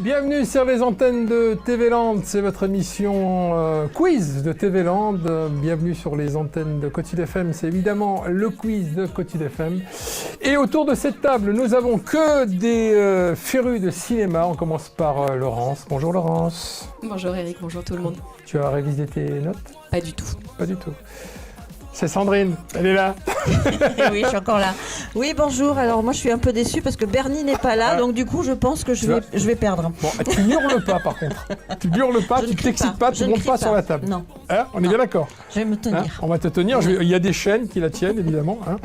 Bienvenue sur les antennes de TV Land, c'est votre émission quiz de TV Land. Bienvenue sur les antennes de Côte Sud FM, c'est évidemment le quiz de Côte Sud FM. Et autour de cette table, nous avons que des férus de cinéma. On commence par Laurence. Bonjour Laurence. Bonjour Eric, bonjour tout le monde. Tu as révisé tes notes? Pas du tout. Pas du tout. C'est Sandrine, elle est là. Oui, je suis encore là. Oui, bonjour. Alors moi, je suis un peu déçue parce que Bernie n'est pas là, donc du coup, je pense que je vais perdre. Bon, tu n'hurles pas par contre. Tu n'hurles pas, tu ne t'excites pas, tu ne montes pas sur la table. Non. Hein, on est bien d'accord? Je vais me tenir. Hein, on va te tenir. Il y a des chaînes qui la tiennent, évidemment. Hein.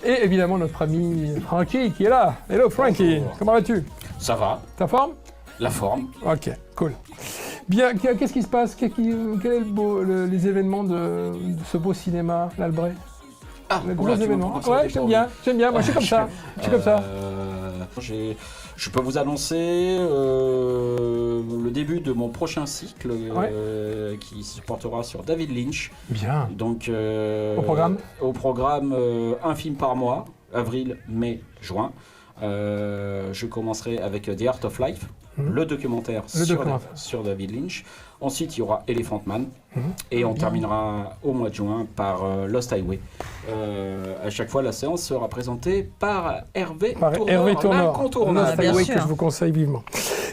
Et évidemment, notre ami Frankie qui est là. Hello Frankie, comment vas-tu? Ça va. Ta forme? La forme. Ok, cool. Bien, qu'est-ce qui se passe? Quel est les événements de ce beau cinéma, l'Albret? Les gros événements. Ouais, j'aime bien. Moi, je suis comme ça. Je peux vous annoncer le début de mon prochain cycle qui se portera sur David Lynch. Bien. Donc, au programme un film par mois, avril, mai, juin. Je commencerai avec The Art of Life, le documentaire sur David Lynch. Ensuite, il y aura Elephant Man. Et on terminera au mois de juin par Lost Highway. À chaque fois, la séance sera présentée par Hervé Tourneur, l'incontournable. Lost Highway que je vous conseille vivement.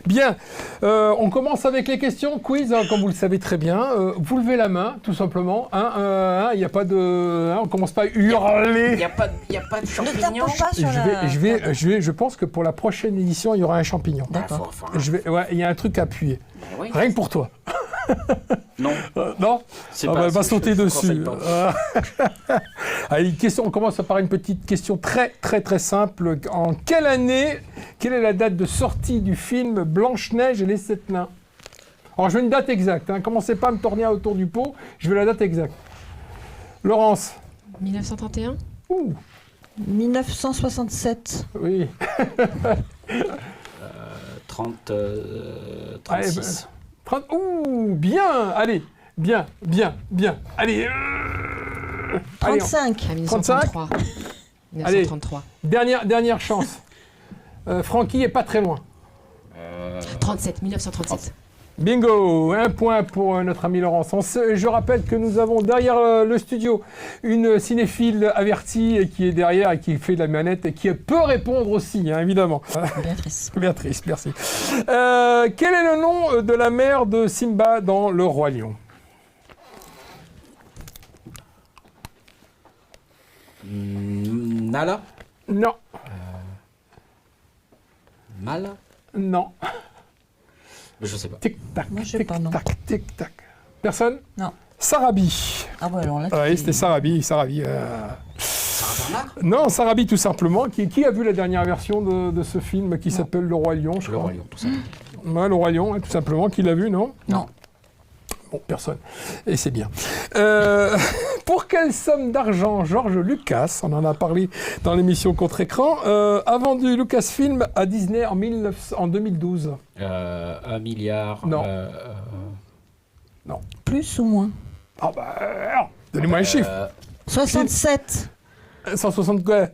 Bien, on commence avec les questions quiz, hein, comme vous le savez très bien. Vous levez la main, tout simplement. Il n'y a pas de, on commence pas à hurler. Il n'y a pas de champignon. Je pense que pour la prochaine édition, il y aura un champignon. D'accord. Il y a un truc à appuyer. Oui. Rien que pour toi. Non. Non. Elle va sauter dessus. Allez, on commence par une petite question très simple. En quelle année, quelle est la date de sortie du film Blanche-Neige et les Sept Nains? Alors je veux une date exacte, hein. Commencez pas à me tourner autour du pot, je veux la date exacte. Laurence? 1931? 1967. Oui. 36. Bien. Allez, bien. Allez. 35. 1933. 1933. Dernière chance. Francky est pas très loin. 1937. Bingo, un point pour notre ami Laurence. Je rappelle que nous avons derrière le studio une cinéphile avertie qui est derrière et qui fait de la manette et qui peut répondre aussi, hein, évidemment. Béatrice, merci. Quel est le nom de la mère de Simba dans Le Roi Lion? Nala? Non. Mal? Non. Je sais pas. Tic-tac, Moi, je sais pas, non. tic-tac. Personne? Non. Sarabi. Ah ouais, alors là. Oui, c'était Sarabi. Sarah Bernard? Non, Sarabi tout simplement. Qui a vu la dernière version de ce film qui s'appelle Le Roi Lion, je crois. Le Roi Lion, tout simplement. Ouais, Le Roi Lion, hein, tout simplement. Qui l'a vu, non? Non. Bon, personne. Et c'est bien. Pour quelle somme d'argent George Lucas, on en a parlé dans l'émission Contre-Écran, a vendu Lucasfilm à Disney en 2012? 1 milliard. Non. Non. Plus ou moins? Ah bah, alors, donnez-moi un chiffre. 67. 160 quoi?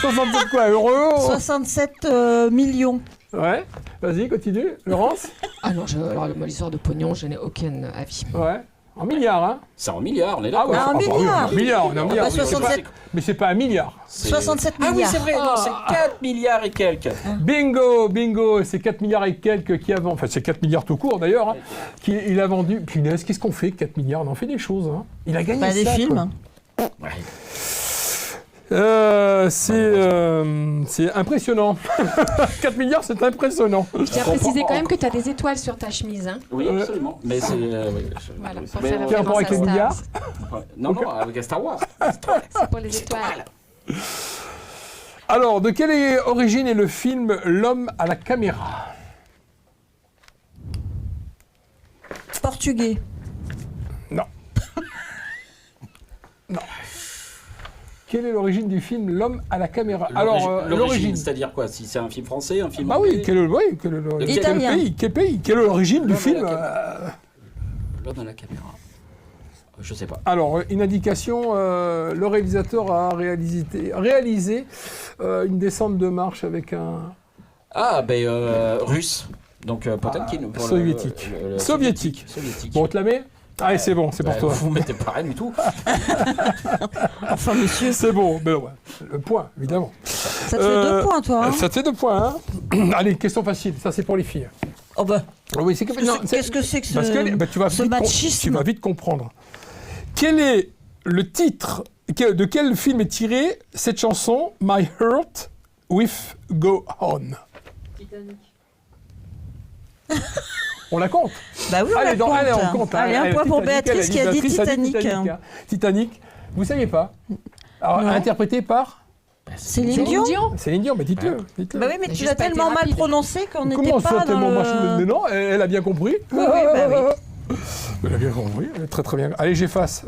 167 quoi? Euros? 67 millions. Ouais. Vas-y, continue. Laurence? Ah non, alors, l'histoire de pognon, je n'ai aucun avis. Ouais. En milliards, hein? C'est en milliards, on est d'accord. Ah, ouais. un milliard. Un milliard, on est en milliard. 67. Mais c'est pas un milliard. 67 Ah milliards. oui, c'est vrai, non, c'est 4 milliards et quelques. Bingo, c'est 4 milliards et quelques qui a vendu, enfin c'est 4 milliards tout court d'ailleurs, hein, il a vendu. Punaise, qu'est-ce qu'on fait 4 milliards? On en fait des choses, hein. Il a gagné ça. Des films. Ouais. C'est impressionnant. 4 milliards, c'est impressionnant. Je tiens à préciser quand même que tu as des étoiles sur ta chemise. Hein. Oui, absolument. Mais c'est. Voilà, pour Mais faire quel rapport avec les milliards? Non, avec Star Wars. C'est pour les étoiles. Alors, de quelle origine est le film L'homme à la caméra? Portugais. Non. Non. Quelle est l'origine du film L'homme à la caméra? Alors, l'origine. C'est-à-dire quoi? Si c'est un film français, un film Bah oui, quel est Italien. Quel pays? Quelle est l'origine du film? L'homme à la caméra. Je sais pas. Alors, une indication, le réalisateur a réalisé une descente de marche avec un... Ah, ben, russe. Donc Potemkin. Pour Soviétique. Soviétique. Bon, on te la met. Allez, c'est bon, c'est pour toi. Vous mettez pas rien du tout. Enfin, monsieur. C'est bon, mais ouais. Le point, évidemment. Ça te fait 2 points, toi. Hein. Ça te fait 2 points, hein. Allez, question facile, ça c'est pour les filles. Oh bah. Oui, c'est Qu'est-ce que c'est que ce, parce que, tu vas ce machisme tu vas vite comprendre. Quel est le titre de quel film est tirée cette chanson My Heart Will Go On? Titanic. On la compte. Bah oui, on allez, la compte. Allez, on compte. Allez, un point pour Béatrice qui a dit Béatrice Titanic. Hein. Titanic, vous ne saviez pas? Alors, Non. interprété par Céline Dion. Céline Dion, mais dites-le. Dites-le. Bah oui, mais Mais tu juste l'as pas été tellement mal rapide. prononcé qu'on n'était Comment ça, pas dans tellement le... machin? Mais non, elle a bien compris. Oui, bah oui. Elle a bien compris, très très bien. Allez, j'efface.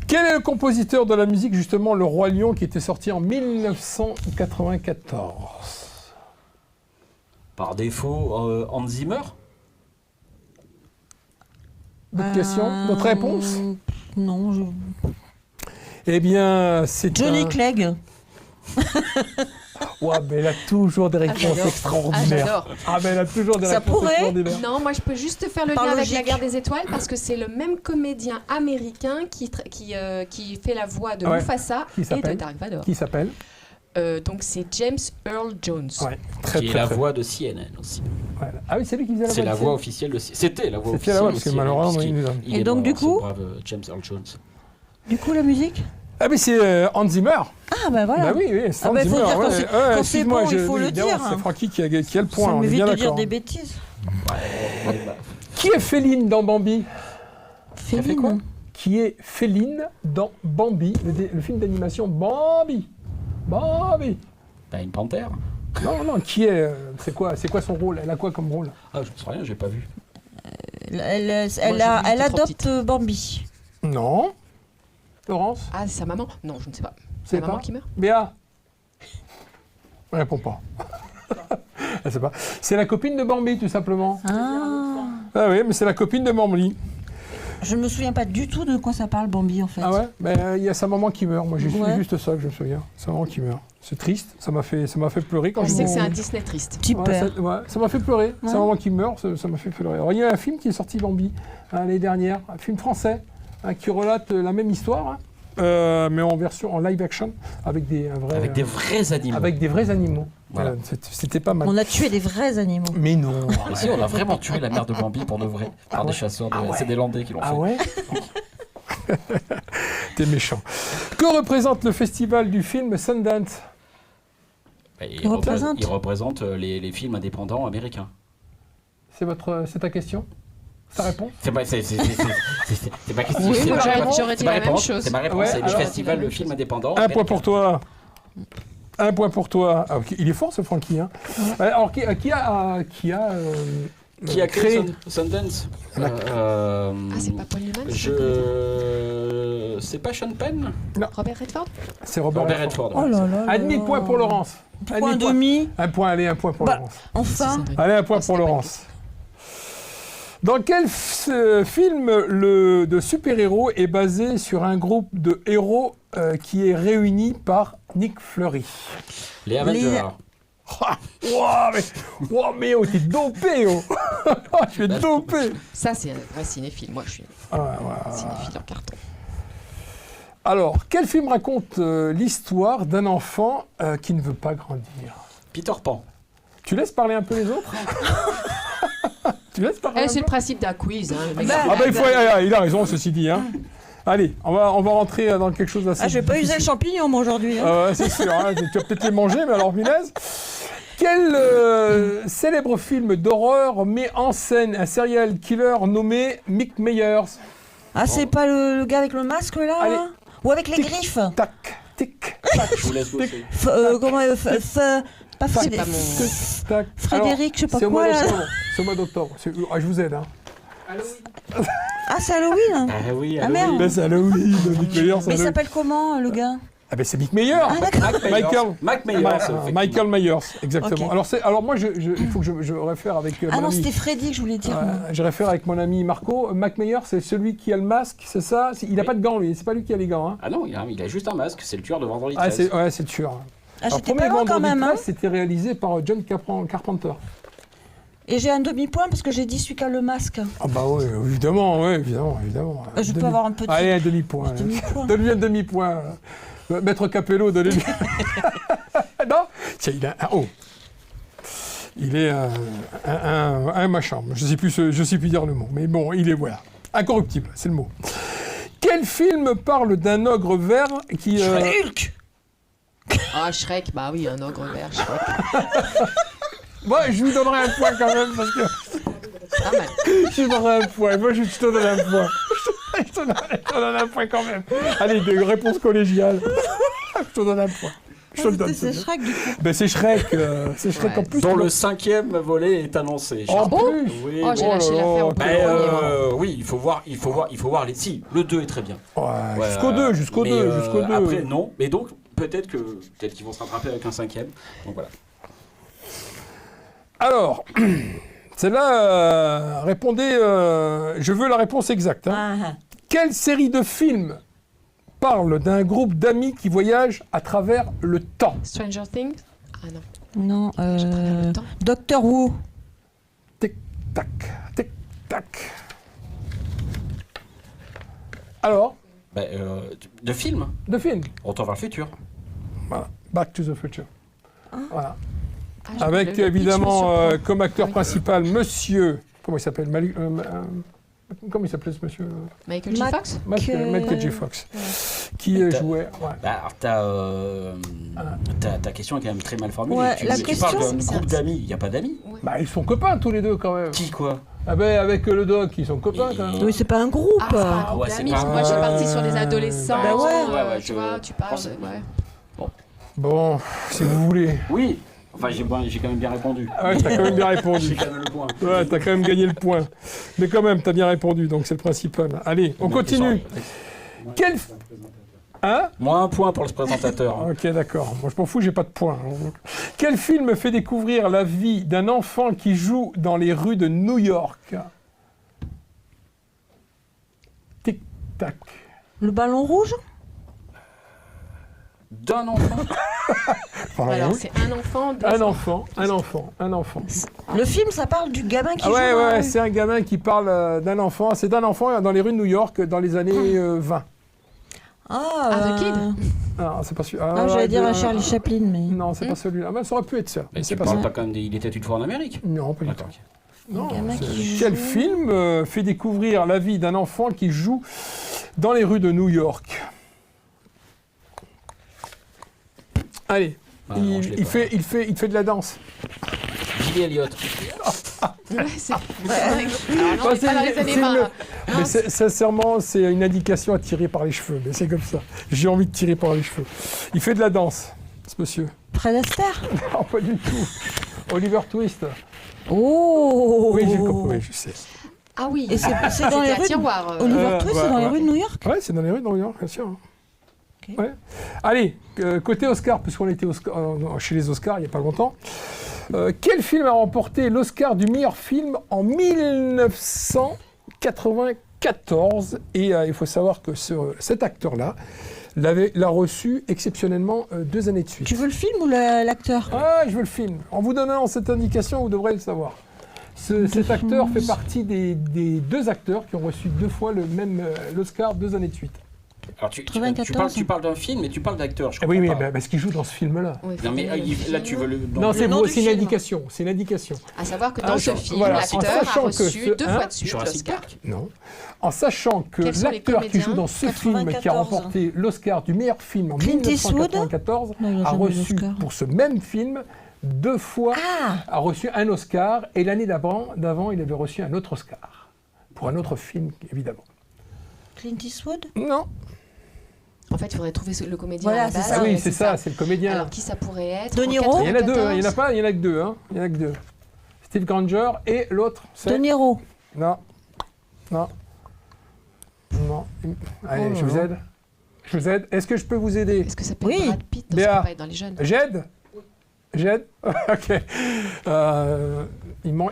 Quel est le compositeur de la musique, justement, Le Roi Lion, qui était sorti en 1994? Par défaut, Hans Zimmer. D'autres questions? D'autres réponses? Non, Eh bien, c'est Johnny Clegg. Ouais, mais elle a toujours des réponses j'adore. extraordinaires. j'adore. Mais elle a toujours des Ça réponses pourrait. extraordinaires. Non, moi je peux juste faire le Par lien avec logique. la guerre des étoiles parce que c'est le même comédien américain qui fait la voix de Ouais. Mufasa Qui et de s'appelle Dark Vador. Qui s'appelle? Donc c'est James Earl Jones. Ouais, très Qui est très la très. voix de CNN aussi. Voilà. Ah oui, c'est lui qui faisait la voix. C'est la de voix CNN. officielle de CNN. C'était la voix C'était officielle la voix, de parce que CNN, malheureusement, puisqu'il- il nous a- il Et est donc, mort, du ce coup brave James Earl Jones. Du coup, la musique. Ah mais c'est Hans Zimmer. Ah bah voilà. Bah oui, c'est Ah Hans bah, il faut Zimmer. dire quand ouais. c'est- Ouais, quand c'est excuse-moi, bon, il faut oui, le évidemment, dire. C'est Francky qui a le point, Ça on est m'évite bien de dire d'accord. des bêtises. Qui est Féline dans Bambi? Féline. quoi Qui est Féline dans Bambi, le film d'animation Bambi? Bambi. T'as une panthère? Non, qui est... c'est quoi son rôle? Elle a quoi comme rôle? Ah, je ne sais rien, j'ai pas vu. Elle j'ai vu, elle j'étais trop adopte Bambi. Non. Laurence? Ah, c'est sa maman? Non, je ne sais pas. C'est C'est la maman pas qui meurt? Béa? Elle répond pas. Elle sait pas. C'est la copine de Bambi, tout simplement. Ah. Ah oui, mais c'est la copine de Bambi. Je me souviens pas du tout de quoi ça parle Bambi en fait. Ah ouais? Mais il y a sa maman qui meurt. Moi, j'ai Ouais. juste ça que je me souviens. Sa maman qui meurt. C'est triste. Ça m'a fait pleurer quand Je je sais que c'est un Disney triste. Super. ça m'a fait pleurer. Ouais. Sa maman qui meurt, ça m'a fait pleurer. Alors, il y a un film qui est sorti Bambi l'année dernière, un film français qui relate la même histoire, mais en live action avec des vrais animaux. avec des vrais animaux. Voilà. C'était pas mal. On a tué des vrais animaux. Mais non. Mais si, on a vraiment tué la mère de Bambi pour de vrai, par des chasseurs. C'est des Landais qui l'ont fait. Ah ouais. T'es méchant. Que représente le festival du film Sundance? Il représente représente les films indépendants américains. C'est ta question? Ta réponse? C'est ma question. Oui, c'est moi, ma- j'aurais dit c'est ma la même réponse, chose. C'est ma réponse, Ouais, c'est le alors- festival de films indépendants. Un point pour toi. Un point pour toi. Ah, ok, il est fort ce Francky. Hein. Alors qui a Qui a créé Sundance? Ah, c'est pas Paul Newman? C'est pas Sean Penn? Robert Redford? C'est Robert Robert Redford. Redford. Oh là là. Un demi-point pour Laurence. Pourquoi un demi-point. demi? Un point, allez, un point pour Bah, Laurence. Enfin. Allez, un point pour Laurence. Dans quel film de super-héros est basé sur un groupe de héros qui est réuni par Nick Fleury? Les Avengers. Mais oh, t'es dopé, oh. Je suis dopé. Ça, c'est un vrai cinéphile. Moi, je suis cinéphile en carton. Alors, quel film raconte l'histoire d'un enfant qui ne veut pas grandir? Peter Pan. Tu laisses parler un peu les autres? Tu laisses parler un C'est le peu? principe d'un quiz. Hein, le mec. Ah bah il a raison, ceci dit. Hein. Allez, on va rentrer dans quelque chose d'assez... Ah, je vais pas user le champignon moi aujourd'hui. Hein. Ouais, c'est sûr, hein, tu vas peut-être les manger, mais alors punaise. Quel célèbre film d'horreur met en scène un serial killer nommé Mick Myers? Ah, c'est pas le gars avec le masque là, Allez. là ou avec les Tic, griffes? Tac, tic, Je vous laisse bosser. Comment pas C'est Frédéric. pas mon- tac. Frédéric, je sais pas c'est au mois quoi, là. d'octobre. C'est au mois d'octobre. Je vous aide. Hein. Ah, c'est Halloween. Hein. Ah oui, Ah, merde. Ben, c'est Halloween, Mick Myers. Mais il s'appelle comment le gars? Ah ben c'est Mick Myers. Ah d'accord. Mac Myers. Michael Myers, exactement. Ok. Alors moi, il faut que je réfère avec Ah mon non, ami. c'était Freddy que je voulais dire. moi. Je réfère avec mon ami Marco. Mac Myers, c'est celui qui a le masque, c'est ça? Il n'a Oui. pas de gants, lui. C'est pas lui qui a les gants. Hein. Ah non, il a juste un masque, c'est le tueur de Vendredi Ah, 13. c'est le tueur. Ah, Alors, j'étais premier pas loin quand Vendredi même. Hein. 13, c'était réalisé par John Carpenter. Et j'ai un demi-point parce que j'ai dit celui qui a le masque. Ah bah oui, évidemment, évidemment. Je peux avoir un petit... Allez, un demi-point. Donne-lui un demi-point. Maître Capello, donnez-lui. Non, tiens, il a un haut. Il est un machin. Je sais plus dire le mot. Mais bon, il est voilà. Incorruptible, c'est le mot. Quel film parle d'un ogre vert qui... Hulk. Ah, Shrek, bah oui, un ogre vert, Shrek. Moi, je lui donnerai un point quand même parce que... Pas mal. Je lui donnerai un point. Moi, je te donne un point. Je te donne un point quand même. Allez, des réponses collégiales. Je te donne un point. Je te le donne. C'est Shrek du coup. Ben, c'est Shrek. C'est Shrek en plus. Dont le 5e volet est annoncé. En plus. Oui, Oh, j'ai lâché l'affaire au bout du premier, moi. oui, il faut voir les... Si, le 2 est très bien. Ouais, jusqu'au 2. Mais, après, non. Mais donc, peut-être qu'ils vont se rattraper avec un 5e. Donc voilà. Alors, celle-là, répondez... je veux la réponse exacte. Hein. Quelle série de films parle d'un groupe d'amis qui voyagent à travers le temps? Stranger Things? Ah non. Non, Doctor Who. Tic-tac, tic-tac. Alors? De films. De films. Retour vers le futur. Voilà. Back to the Future. Voilà. Ah, Avec le pitch me évidemment surprend. comme acteur Oui. principal monsieur... Comment il s'appelle comment il s'appelait ce monsieur? Michael J. Fox? Michael J. Fox. Qui jouait... Ouais. Bah, alors, ta question est quand même très mal formulée. Ouais, tu la parles question, d'un groupe d'amis. Il n'y a pas d'amis. Bah, ils sont copains tous les deux quand même. Qui, quoi? Ah ben avec le doc, ils sont copains quand même. Oui, c'est pas un groupe. Ah, c'est pas un groupe ouais, c'est d'amis, pas- parce que moi j'ai parti sur les adolescents. Bah ouais. Ouais, tu vois, tu parles. pense- Ouais. Bon, si vous voulez. Oui. Enfin, j'ai quand même bien répondu. Ah ouais, t'as quand même bien J'ai répondu. quand même le point. Ouais, t'as quand même gagné le point. Mais quand même, t'as bien répondu, donc c'est le principal. Allez, on continue. Quel... Hein? Moins un point pour le présentateur. Ok, d'accord. Moi, je m'en fous, j'ai pas de points. Quel film fait découvrir la vie d'un enfant qui joue dans les rues de New York? Tic-tac. Le ballon rouge. D'un enfant. Alors c'est un enfant. Un enfant. Le film, ça parle du gamin qui Ah joue ouais, dans la ouais, rue. c'est un gamin qui parle d'un enfant. C'est d'un enfant dans les rues de New York dans les années 20. The Kid. Non, c'est pas celui. Ah, j'allais dire un Charlie Chaplin, mais... Non, c'est pas celui-là. Ah, ben, ça aurait pu être ça. Mais c'est tu pas parles ça. pas quand même Il était une fois en Amérique. Non, pas du tout. Attends. Non, gamin c'est- qui Quel joue. film fait découvrir la vie d'un enfant qui joue dans les rues de New York? Allez, Ah, non, je l'ai il pas. fait de la danse. Billy Elliot. Ouais, c'est. Alors non, on est c'est- pas dans les années c'est 20. le- Mais sincèrement, c'est une indication à tirer par les cheveux. Mais c'est comme ça. J'ai envie de tirer par les cheveux. Il fait de la danse, ce monsieur. Fred Astaire. Non, pas du tout. Oliver Twist. Oh. Oui, j'ai compris, je sais. Ah oui. Et c'est dans les C'était à rues de... Tiroir. Oliver Twist, c'est dans les ouais. rues de New York. Ouais, c'est dans les rues de New York, bien sûr. Ok. Ouais. Allez, côté Oscar, puisqu'on était chez les Oscars il n'y a pas longtemps. Quel film a remporté l'Oscar du meilleur film en 1994? Et il faut savoir que cet acteur-là l'a reçu exceptionnellement 2 années de suite. Tu veux le film ou l'acteur? Ah, je veux le film. En vous donnant cette indication, vous devrez le savoir. Cet acteur fait partie des 2 acteurs qui ont reçu 2 fois l'Oscar 2 années de suite. Alors tu 94. parles d'un film, mais tu parles d'acteur. Je Ah oui, comprends mais pas. parce qu'il joue dans ce film-là. Oui, Non, mais là, tu veux le. Non, c'est nom du une film. indication. C'est une indication. À savoir que Ah, dans ce je- film, voilà, en l'acteur sachant a que reçu ce- 2 hein, fois de suite Jurassic l'Oscar. Park. Non. En sachant que Quels sont les l'acteur qui comédiens joue dans ce film qui a 94. remporté l'Oscar du meilleur film en Clint Eastwood 1994 Non, il a a jamais eu reçu l'Oscar. pour ce même film 2 fois a reçu un Oscar et l'année d'avant il avait reçu un autre Oscar pour un autre film évidemment. Clint Eastwood. Non. En fait, il faudrait trouver le comédien Voilà, à la c'est base. ça. Ah oui, c'est ça, c'est le comédien. Alors, qui ça pourrait être? De Niro. Il y en a 2, 94. il n'y en a pas, il y en a que 2 hein. Il y en a que 2. Steve Granger et l'autre c'est De Niro. Non. Non. Non. Allez, Oh je vous là aide. Je vous aide. Est-ce que je peux vous aider? Est-ce que ça peut Oui. être Brad Pitt? Non, Béa. ça peut pas être dans les jeunes. J'aide? J'aide? Ok.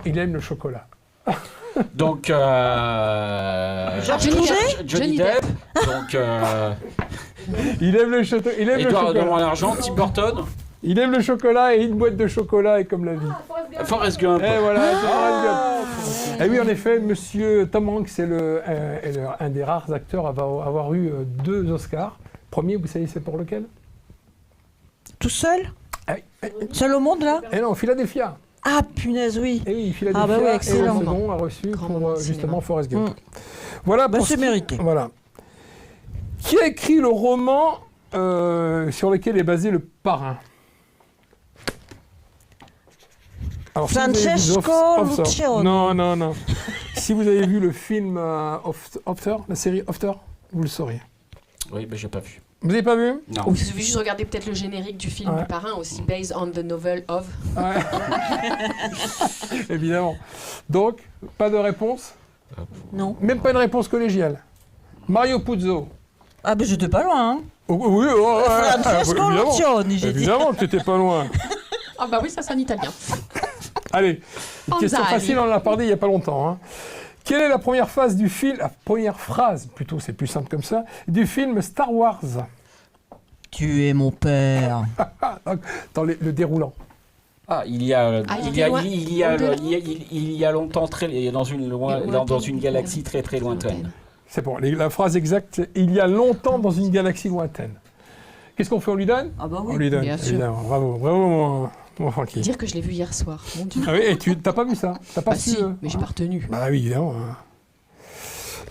Il aime le chocolat. Donc, Georges Johnny Clooney. Depp. Johnny Depp. Donc, Il aime le chocolat. Il aime le Edouard chocolat. Demont l'argent, Tim Burton. Il aime le chocolat et une boîte de chocolat est comme la vie. Forrest Gump. Et voilà, c'est Forrest Gump. Et oui, en effet, monsieur Tom Hanks est un des rares acteurs à avoir eu 2 Oscars. Premier, vous savez, c'est pour lequel? Tout seul? Ah oui. Seul au monde, là? Et non, Philadelphia. Ah, punaise, oui. Et oui, Philadelphia. Ah bah oui, et excellent. le second a reçu Grand pour moment de justement cinéma. Forrest Gump. Voilà Bah, pour c'est mérité. Voilà. Qui a écrit le roman sur lequel est basé Le Parrain? Alors, si vous avez vu Francesco After- Luciani. Non. Si vous avez vu le film After, la série After, vous le sauriez. Oui, mais j'ai pas vu. Vous n'avez pas vu? Non. Il suffit juste de regarder peut-être le générique du film Ouais. du parrain aussi, based on the novel of. Ouais. Évidemment. Donc, pas de réponse? Non. Même pas une réponse collégiale. Mario Puzo. Ah, ben j'étais pas loin, hein. Oh, oui, Francesco évidemment. Luciani, j'ai dit. Évidemment que t'étais pas loin. Ah bah oui, ça c'est en italien. Allez, une question Panzani. facile, on en a parlé il n'y a pas longtemps. Hein. Quelle est la première phase du film, la première phrase, plutôt, c'est plus simple comme ça, du film Star Wars? Tu es mon père. Dans le déroulant. Ah, il y a longtemps, dans une galaxie très très lointaine. C'est bon, la phrase exacte, c'est il y a longtemps dans une galaxie lointaine. Qu'est-ce qu'on fait? On lui donne? Ah bah On lui donne, bien sûr. évidemment. Bravo, mon Francky. Dire que je l'ai vu hier soir, mon Dieu. Ah oui, et tu t'as pas vu ça? T'as pas Bah su, si, mais j'ai pas retenu. Bah oui, évidemment.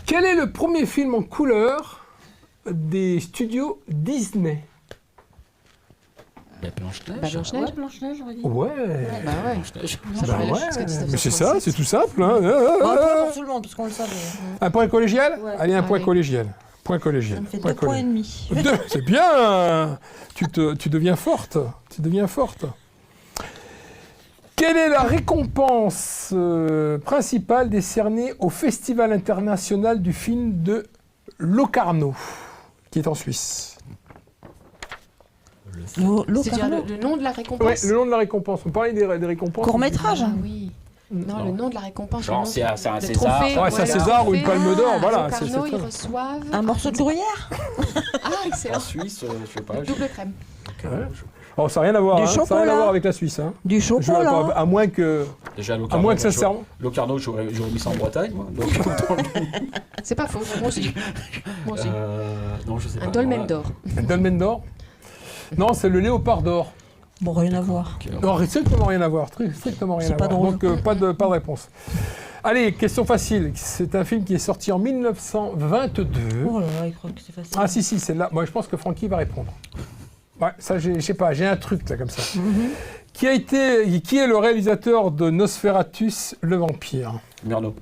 Quel est le premier film en couleur des studios Disney? La Blanche-Neige. Bah Blanche-Neige. Blanche-Neige, j'aurais dit. Ouais. Bah ouais. Blanche-Neige. Ça Bah paraît ouais, jusqu'à mais c'est ça, 1936. c'est tout simple. Hein. Bon, pas pour tout le monde, parce qu'on le savait. Un point collégial? Ouais. Allez, un point Allez. collégial. Point collégial. Ça me fait Point 2 points et collégial. demi. 2, c'est bien. Tu deviens forte. Tu deviens forte. Quelle est la récompense principale décernée au Festival international du film de Locarno, qui est en Suisse? C'est-à-dire le nom de la Ouais, récompense. le nom de la récompense. On parlait des récompenses. Court-métrage. Ah oui. Non, le nom de la récompense. Genre, le nom c'est un le César. trophée, Ouais, c'est un César ou une trophée. Palme d'Or, voilà. Au c'est Carnot, très ils bien. reçoivent Un morceau de gruyère. Ah, excellent. En Suisse, je sais pas. Double crème. Ouais. Oh, ça n'a rien à voir. Du hein. Ça n'a rien chocolat. à voir avec la Suisse. Hein. Du chocolat. À moins que, Déjà, à moins que ça serve. Locarno, j'aurais mis ça en Bretagne, moi. Donc, C'est pas faux, moi aussi. Moi aussi. non, je sais pas. Un dolmen d'or. Un dolmen d'or? Non, c'est le léopard d'or. Bon, rien à voir. Non, strictement rien à voir. Strictement rien C'est à pas voir. drôle. Donc, pas de réponse. Allez, question facile. C'est un film qui est sorti en 1922. Oh là là, il croit que c'est facile. Ah si, c'est là. Moi, je pense que Francky va répondre. Ouais, ça, je sais pas, j'ai un truc là comme ça. Qui est le réalisateur de Nosferatus, le vampire? Murnau.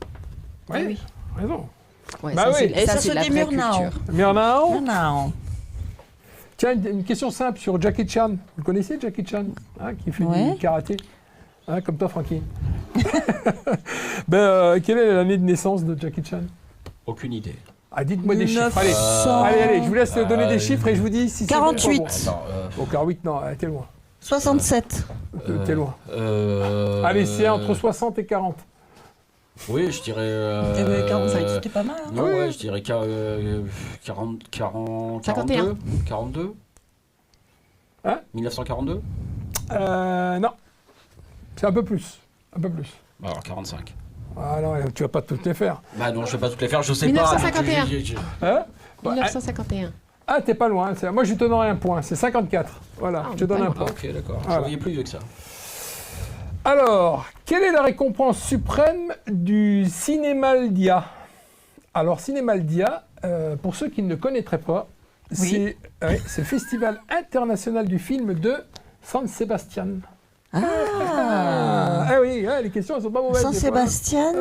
Oui, oui. raison. Ouais, Bah oui. Et ça c'est se la dit vraie Murnau. culture. Murnau. Non. Tiens, une question simple sur Jackie Chan. Vous connaissez Jackie Chan, hein, qui fait Ouais. du karaté, hein, comme toi, Francky. Quelle est l'année de naissance de Jackie Chan? Aucune idée. Ah, dites-moi des chiffres. 1900. Allez, je vous laisse donner des chiffres et je vous dis si c'est bon ou pas 48. bon. Attends, Oh, 48, non, t'es loin. 67. T'es loin. Allez, c'est entre 60 et 40. Oui, je dirais. Eh ben, 45, c'était pas mal. Hein. Non, Oui. ouais, je dirais 40, 51. 42. Hein 1942. Non. C'est un peu plus. Un peu plus. Bah, alors 45. Ah non, tu vas pas toutes les faire. Bah non, je vais pas toutes les faire, je sais 1951. pas. Hein Bah, 1951. ah, t'es pas loin. Moi, je te donnerai un point. C'est 54. Voilà, Ah, je te on est donne pas un loin. point. Ah, ok, d'accord. Voilà. Je voyais plus vieux que ça. Alors, quelle est la récompense suprême du Cinémaldia? Alors, Cinémaldia, pour ceux qui ne le connaîtraient pas, c'est le Festival international du film de San Sebastian. Ah oui, les questions, elles sont pas mauvaises. San des fois, hein. Sébastien.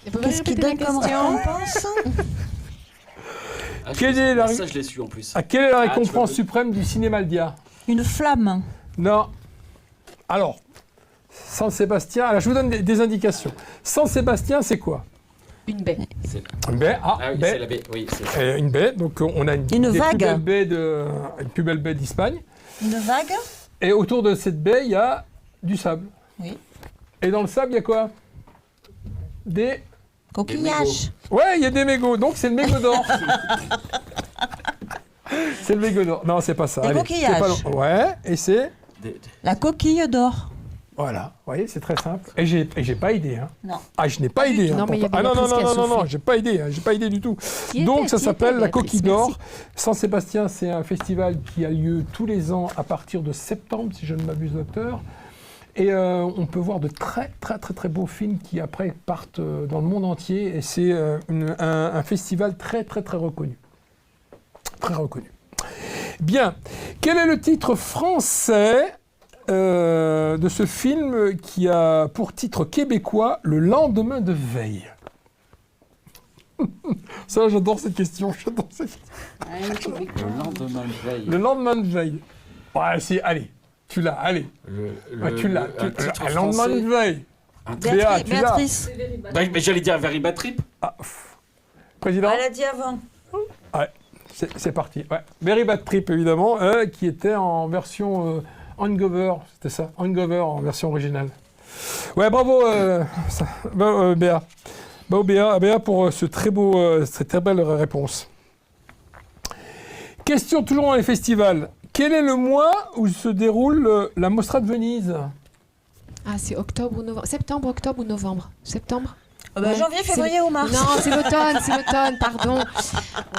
Et vous Qu'est-ce qu'il répéter donne la comme question récompense? Ah, Quelle est la- Ça, je l'ai su en plus. Ah, quelle est la Ah, tu récompense veux- suprême du Cinémaldia? Une flamme. Non. Alors, San Sébastien, alors je vous donne des indications. San Sébastien, c'est quoi? Une baie. C'est- Une baie. Ah oui, baie. c'est la baie. Oui, c'est ça. Une baie, donc on a une des vague. une plus belle baie d'Espagne. Une vague. Et autour de cette baie, il y a du sable. Oui. Et dans le sable, il y a quoi? Des... Coquillage. Ouais, il y a des mégots, donc c'est le mégot d'or. C'est le mégot d'or. Non, c'est pas ça. Des Allez, coquillages. c'est pas long. Ouais, et c'est... La coquille d'or. Voilà, vous voyez, c'est très simple. Et j'ai pas idée. Hein. Non. Ah, je n'ai pas idée. Non, hein, mais il y pourtant. avait Ah non, Béatrice qui a non, soufflé. j'ai pas idée. J'ai pas idée du tout. Qui Donc, était, ça qui s'appelle était, la Béatrice, Coquille d'Or. merci. Saint-Sébastien, c'est un festival qui a lieu tous les ans à partir de septembre, si je ne m'abuse l'auteur. Et on peut voir de très beaux films qui après partent dans le monde entier. Et c'est un festival très reconnu. Très reconnu. Bien. Quel est le titre français de ce film qui a pour titre québécois Le lendemain de veille? Ça, j'adore cette question. Le lendemain de veille. Le lendemain de veille. Ouais, allez, tu l'as, allez. Tu l'as. Le lendemain de veille. Béa, tu l'as. Béatrice. Mais j'allais dire Very Bad Trip. Ah, président, Elle a dit avant. c'est parti. Ouais. Very Bad Trip, évidemment, qui était en version Hangover, c'était ça, Hangover en version originale. Ouais, bravo, Béa. Bravo, Béa, pour cette très belle réponse. Question toujours dans les festivals. Quel est le mois où se déroule la Mostra de Venise? Ah, c'est octobre ou novembre. Septembre, octobre ou novembre? Septembre? Ouais, Janvier, février ou mars. Non, c'est l'automne, pardon.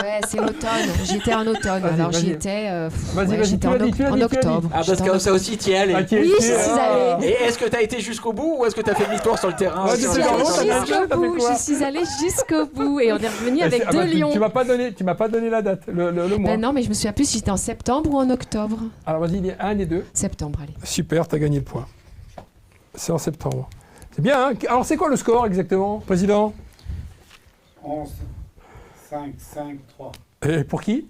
Ouais, c'est l'automne. J'y étais en automne. Vas-y, Alors vas-y. j'y étais. Vas-y, j'étais tu l'as dit, tu l'as en dit, tu l'as dit. octobre. Ah, parce que ça aussi, t'y es allé. Ok, Oui, je suis allée. Et est-ce que t'as été jusqu'au bout ou est-ce que t'as fait demi-tour sur le terrain? Ouais, Je tu suis fais allée dans l'eau, t'as fait jusqu'au quoi? bout. Je suis allée jusqu'au bout et on est revenu avec Ah, deux bah, lions. Tu m'as pas donné la date, le mois. Ben non, mais je me souviens plus si j'étais en septembre ou en octobre. Alors vas-y, il y a un des deux. Septembre, allez. Super, t'as gagné le point. C'est en septembre. C'est bien, hein? Alors c'est quoi le score exactement, président? 11, 5, 5, 3. Et pour qui?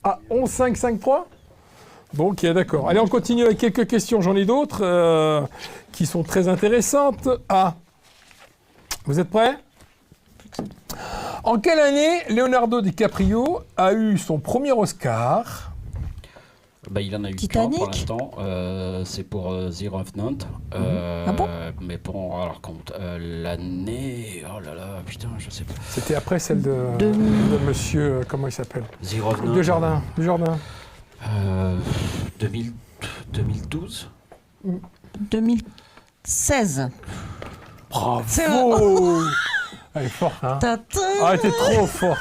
Ah, 11, 5, 5, 3? Bon, ok, d'accord. Allez, on continue avec quelques questions. J'en ai d'autres qui sont très intéressantes. Ah, vous êtes prêts? En quelle année Leonardo DiCaprio a eu son premier Oscar? Bah, il en a eu qu'un Titanic. pour l'instant. C'est pour The Revenant. Ah bon? Mais bon, alors compte l'année. Oh là là, putain, je sais pas. C'était après celle de monsieur, comment il s'appelle? The Revenant. Dujardin. 2012. 2016. Bravo! Elle est forte, hein? Ah, elle était trop forte.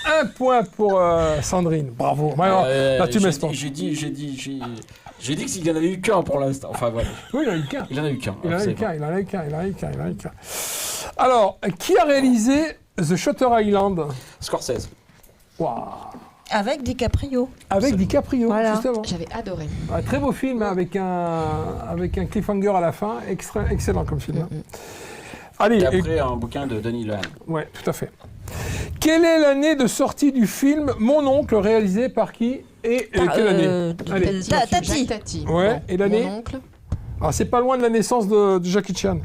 Un point pour Sandrine. Bravo. Alors, là, tu m'espères. J'ai dit que s'il n'y en avait eu qu'un pour l'instant. Enfin, voilà. Oui, il en a eu qu'un. Il en a eu qu'un. Il en a eu qu'un. Alors, qui a réalisé The Shutter Island? Scorsese. Waouh. Avec DiCaprio. Avec DiCaprio, Voilà. justement. J'avais adoré. Un très beau film avec un cliffhanger à la fin. Excellent comme film. Allez, Et après, un bouquin de Denis Lehan. ouais, tout à fait. Quelle est l'année de sortie du film Mon oncle, réalisé par qui? Et quelle année? Allez. Tati. Jacques Tati. Ouais, et l'année? Mon oncle. Alors, c'est pas loin de la naissance de Jackie Chan.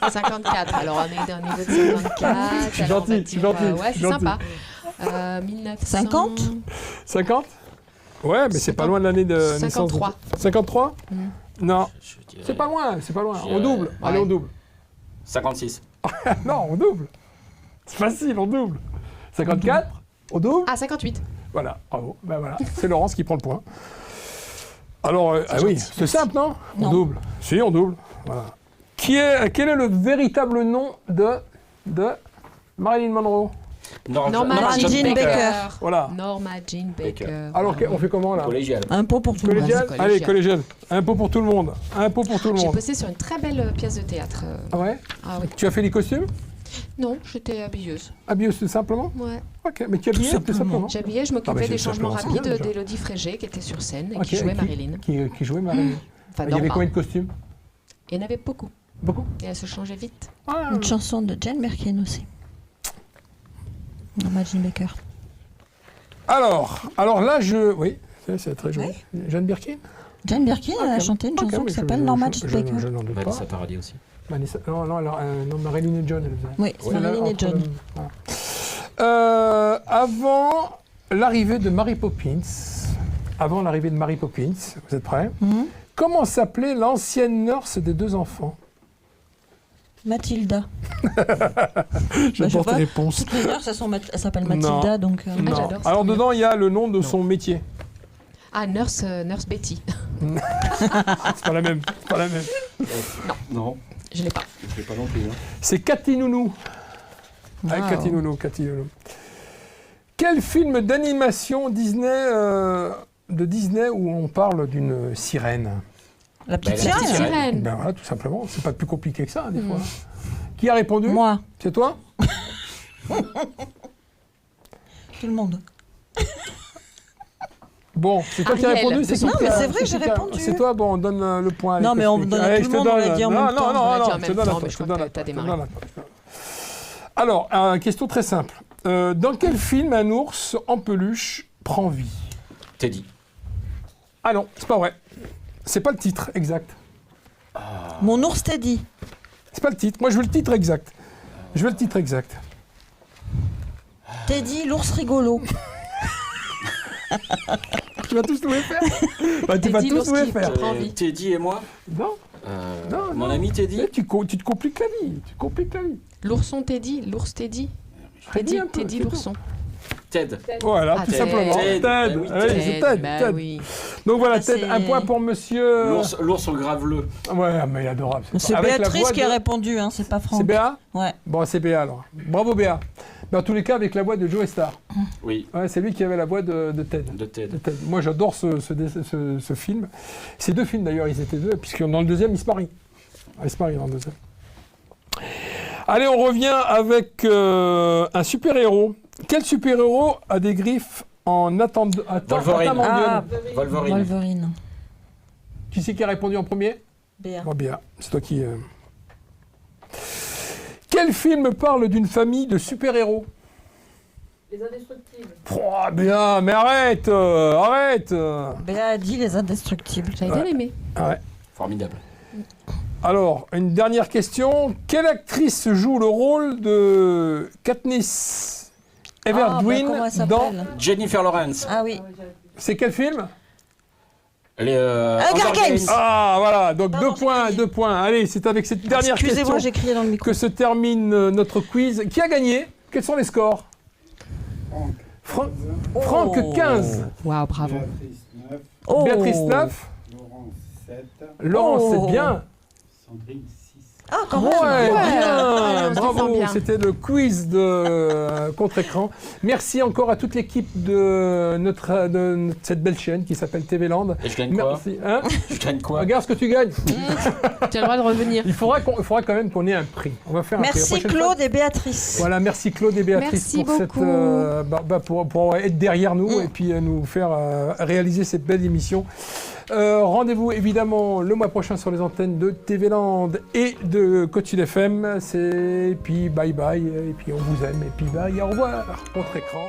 54. Alors on est dans le niveau de 54. Je suis Alors, on va gentil, dire, je suis gentil, ouais, je c'est suis gentil. sympa. 1900... 50? 50? Ouais, mais c'est pas loin de l'année de naissance. 53. 53? Non, Je dirais- c'est pas loin. On dirais- double. Allez, Ouais. on double. 56. Non, on double. C'est facile, on double. 54? On double? Ah, 58. Voilà, bravo. Ben voilà, c'est Laurence qui prend le point. Alors, ah oui, c'est simple, non? On Non. double. Si, on double. Voilà. Quel est le véritable nom de Marilyn Monroe? Norma Jean Baker. Voilà. Norma Jean Baker. Alors, on fait comment, là? Collégial. Un pot pour tout le monde. Collégial? Collégial. Allez, collégial. Un pot pour tout le monde. Un pot pour tout le J'ai monde. bossé sur une très belle pièce de théâtre. Ah ouais? Ah oui. Tu as fait les costumes? Non, j'étais habilleuse. Habilleuse, tout simplement? Ouais. Ok, mais tu habillais tout simplement? J'habillais, je Ah, m'occupais bah, des ça changements commence rapides bien, déjà. d'Élodie Frégé, qui était sur scène et Ok, qui jouait Marilyn. Qui jouait Marilyn. Enfin, Il y avait Norma. combien de costumes? Il y en avait beaucoup. Beaucoup? Et elle se changeait vite. Ah, Une chanson de Jane Birkin aussi. Norma Jean Baker. Alors là, oui, c'est très joli. Jeanne Birkin? Jane Birkin, elle a chanté une chanson qui s'appelle Norma Jean Baker. Je n'en doute pas. Vanessa Paradis aussi. Non, Marilyn et John, elle faisait. Oui, c'est Marilyn et John. Voilà. Avant l'arrivée de Mary Poppins, vous êtes prêts? Comment s'appelait l'ancienne nurse des deux enfants? Mathilda. J'adore sais tes pas. réponses. Toutes les nurses, elles s'appellent Mathilda, donc... Non. j'adore ça. Alors dedans, il y a le nom de son métier. Ah, Nurse Betty. C'est pas la même. C'est pas la même. Non, Je l'ai pas. je l'ai pas non plus. Hein. C'est Cathy Nounou. Avec Wow. Cathy Nounou. Quel film d'animation Disney, de Disney où on parle d'une sirène? La petite La petite sirène. Sirène. Ben voilà, tout simplement. C'est pas plus compliqué que ça, des fois. Qui a répondu? Moi, C'est toi? tout le monde. Bon, c'est toi qui as Ariel. répondu? C'est qui Non, qui mais a- c'est vrai que qui j'ai qui a- répondu. C'est toi? Bon, on donne le point. Non, allez, mais on explique. donne à Allez, tout je le te monde, on l'a donne. dit en Non, même non, temps. non, On l'a non, dit en je te même donne temps, la mais pointe, je je te crois donne que la t'as pointe, je te démarré. donne la pointe. Alors, question très simple. Dans quel film un ours en peluche prend vie? Teddy. Ah non, c'est pas vrai. C'est pas le titre exact. Mon ours Teddy. C'est pas le titre. Moi, je veux le titre exact. Je veux le titre exact. Teddy, l'ours rigolo. Tu vas tous nous les faire. Bah, tu vas Teddy, tous l'ours nous les qui faire. prend vie. Teddy et moi. Non, Non, Mon non. ami Teddy. Eh, tu te compliques la vie. Tu te compliques la vie. L'ourson Teddy. L'ours Teddy. Redis un peu, Teddy c'est tout. l'ourson. Ted. Voilà, Ah, tout Ted. simplement. Ted. Ted. Bah oui, Allez, Ted. c'est Ted. Bah Ted. oui. Donc voilà, Ah, Ted, c'est- un point pour monsieur. L'ours au graveleux. Ouais, mais il est adorable. C'est Avec la Béatrice voix qui a de- répondu, hein, c'est pas Franck. C'est Béa? Ouais. Bon, c'est Béa alors. Bravo Béa. Mais en tous les cas, avec la voix de Joe Star. Oui, Ouais, c'est lui qui avait la voix de Ted. de Ted. De Ted. Moi, j'adore ce film. Ces deux films d'ailleurs, ils étaient deux, puisque dans le deuxième, ils se marient. Ils se marient dans le deuxième. Allez, on revient avec un super-héros. Quel super-héros a des griffes en attendant Wolverine. Ah, Wolverine. Wolverine. Qui c'est qui a répondu en premier? Béa. Oh, Béa, c'est toi qui... Quel film parle d'une famille de super-héros? Les indestructibles. Oh, Béa, mais arrête arrête Béa a dit les indestructibles. J'avais bien aimé. Ah ouais. Formidable. Alors, une dernière question. Quelle actrice joue le rôle de Katniss Everdeen comment elle dans... s'appelle Jennifer Lawrence. Ah oui. C'est quel film? Les Hunger Games. Ah, voilà. Donc Pardon, deux points, j'ai crié. 2 points. Allez, c'est avec cette dernière Excusez-moi, question j'ai crié dans le micro. que se termine notre quiz. Qui a gagné? Quels sont les scores? Franck, Franck, 15. Waouh, bravo. Béatrice 9, Oh. Béatrice 9. Laurent 7, Laurent, Oh. c'est bien. Sandrine 6. Ah, quand Ouais, même. bien, on se bravo, défend bien. c'était le quiz de contre-écran. Merci encore à toute l'équipe de cette belle chaîne qui s'appelle TV Land. Et je gagne quoi? Merci. Hein? Je gagne quoi? Regarde ce que tu gagnes. Tu as le droit de revenir. Il faudra quand même qu'on ait un prix. On va faire un prix. La Merci prochaine Claude fois. et Béatrice. Voilà, merci Claude et Béatrice Merci pour beaucoup. pour être derrière nous et puis nous faire réaliser cette belle émission. Rendez-vous évidemment le mois prochain sur les antennes de TV Land et de Coach FM. Et puis bye bye, et puis on vous aime, et puis bye, au revoir, contre-écran.